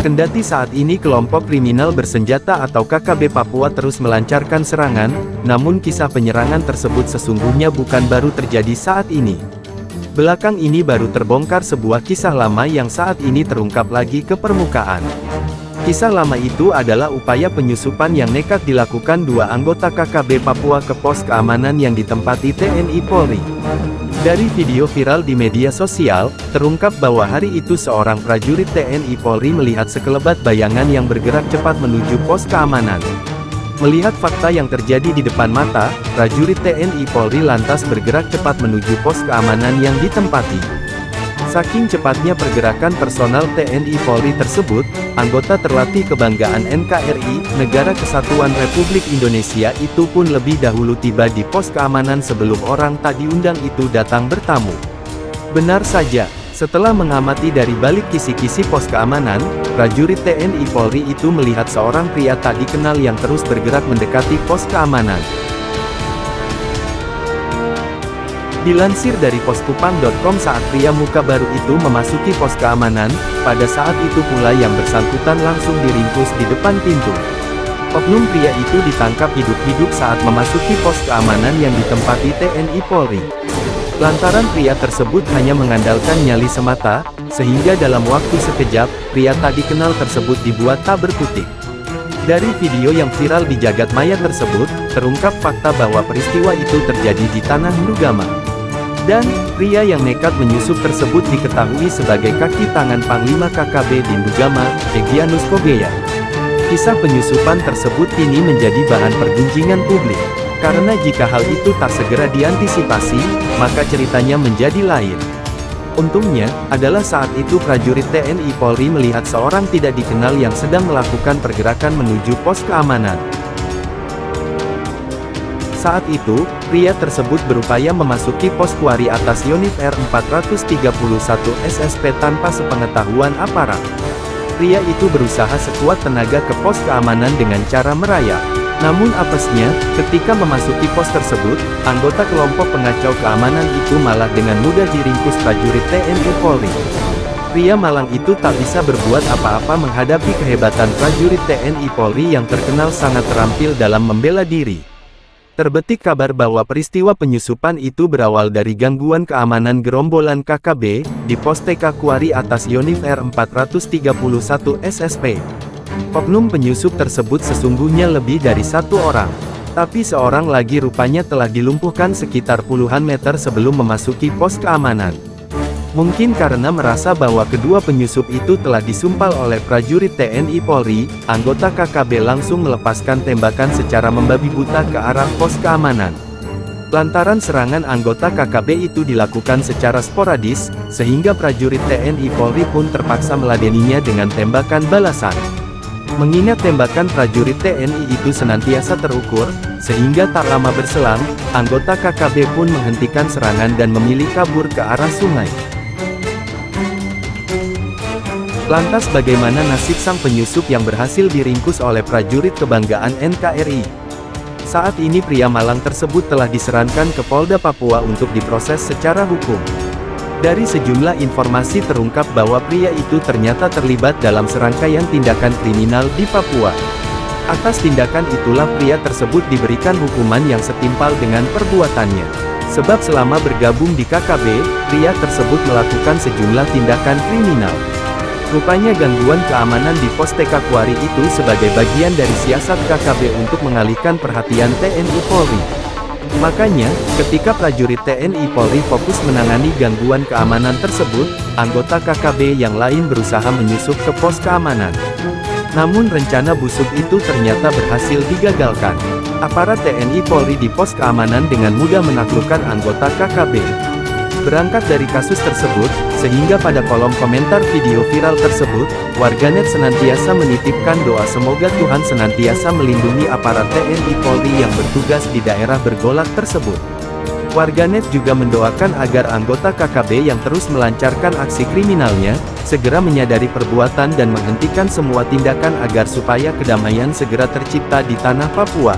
Kendati saat ini kelompok kriminal bersenjata atau KKB Papua terus melancarkan serangan, namun kisah penyerangan tersebut sesungguhnya bukan baru terjadi saat ini. Belakang ini baru terbongkar sebuah kisah lama yang saat ini terungkap lagi ke permukaan. Kisah lama itu adalah upaya penyusupan yang nekat dilakukan dua anggota KKB Papua ke pos keamanan yang ditempati TNI Polri. Dari video viral di media sosial, terungkap bahwa hari itu seorang prajurit TNI Polri melihat sekelebat bayangan yang bergerak cepat menuju pos keamanan. Melihat fakta yang terjadi di depan mata, prajurit TNI Polri lantas bergerak cepat menuju pos keamanan yang ditempati. Saking cepatnya pergerakan personal TNI Polri tersebut, anggota terlatih kebanggaan NKRI, Negara Kesatuan Republik Indonesia itu pun lebih dahulu tiba di pos keamanan sebelum orang tak diundang itu datang bertamu. Benar saja, setelah mengamati dari balik kisi-kisi pos keamanan, prajurit TNI Polri itu melihat seorang pria tak dikenal yang terus bergerak mendekati pos keamanan. Dilansir dari poskupang.com, saat pria muka baru itu memasuki pos keamanan, pada saat itu pula yang bersangkutan langsung diringkus di depan pintu. Oknum pria itu ditangkap hidup-hidup saat memasuki pos keamanan yang ditempati TNI Polri. Lantaran pria tersebut hanya mengandalkan nyali semata, sehingga dalam waktu sekejap, pria tak dikenal tersebut dibuat tak berkutik. Dari video yang viral di jagat maya tersebut, terungkap fakta bahwa peristiwa itu terjadi di tanah Ndugama. Dan, pria yang nekat menyusup tersebut diketahui sebagai kaki tangan Panglima KKB di Ndugama, Egyanus Kogeya. Kisah penyusupan tersebut kini menjadi bahan perbincangan publik. Karena jika hal itu tak segera diantisipasi, maka ceritanya menjadi lain. Untungnya, adalah saat itu prajurit TNI Polri melihat seorang tidak dikenal yang sedang melakukan pergerakan menuju pos keamanan. Saat itu, pria tersebut berupaya memasuki pos kuari atas Yonif R431 SSP tanpa sepengetahuan aparat. Pria itu berusaha sekuat tenaga ke pos keamanan dengan cara merayap. Namun apesnya, ketika memasuki pos tersebut, anggota kelompok pengacau keamanan itu malah dengan mudah diringkus prajurit TNI Polri. Pria malang itu tak bisa berbuat apa-apa menghadapi kehebatan prajurit TNI Polri yang terkenal sangat terampil dalam membela diri. Terbetik kabar bahwa peristiwa penyusupan itu berawal dari gangguan keamanan gerombolan KKB, di pos TK Kuari atas Yonif R431 SSP. Oknum penyusup tersebut sesungguhnya lebih dari satu orang. Tapi seorang lagi rupanya telah dilumpuhkan sekitar puluhan meter sebelum memasuki pos keamanan. Mungkin karena merasa bahwa kedua penyusup itu telah disumpal oleh prajurit TNI Polri, anggota KKB langsung melepaskan tembakan secara membabi buta ke arah pos keamanan. Lantaran serangan anggota KKB itu dilakukan secara sporadis, sehingga prajurit TNI Polri pun terpaksa meladeninya dengan tembakan balasan. Mengingat tembakan prajurit TNI itu senantiasa terukur, sehingga tak lama berselang, anggota KKB pun menghentikan serangan dan memilih kabur ke arah sungai. Lantas bagaimana nasib sang penyusup yang berhasil diringkus oleh prajurit kebanggaan NKRI? Saat ini pria malang tersebut telah diserahkan ke Polda Papua untuk diproses secara hukum. Dari sejumlah informasi terungkap bahwa pria itu ternyata terlibat dalam serangkaian tindakan kriminal di Papua. Atas tindakan itulah pria tersebut diberikan hukuman yang setimpal dengan perbuatannya. Sebab selama bergabung di KKB, pria tersebut melakukan sejumlah tindakan kriminal. Rupanya gangguan keamanan di pos TK Kuari itu sebagai bagian dari siasat KKB untuk mengalihkan perhatian TNI Polri. Makanya, ketika prajurit TNI Polri fokus menangani gangguan keamanan tersebut, anggota KKB yang lain berusaha menyusup ke pos keamanan. Namun rencana busuk itu ternyata berhasil digagalkan. Aparat TNI Polri di pos keamanan dengan mudah menaklukkan anggota KKB. Berangkat dari kasus tersebut, sehingga pada kolom komentar video viral tersebut, warganet senantiasa menitipkan doa semoga Tuhan senantiasa melindungi aparat TNI Polri yang bertugas di daerah bergolak tersebut. Warganet juga mendoakan agar anggota KKB yang terus melancarkan aksi kriminalnya, segera menyadari perbuatan dan menghentikan semua tindakan agar supaya kedamaian segera tercipta di tanah Papua.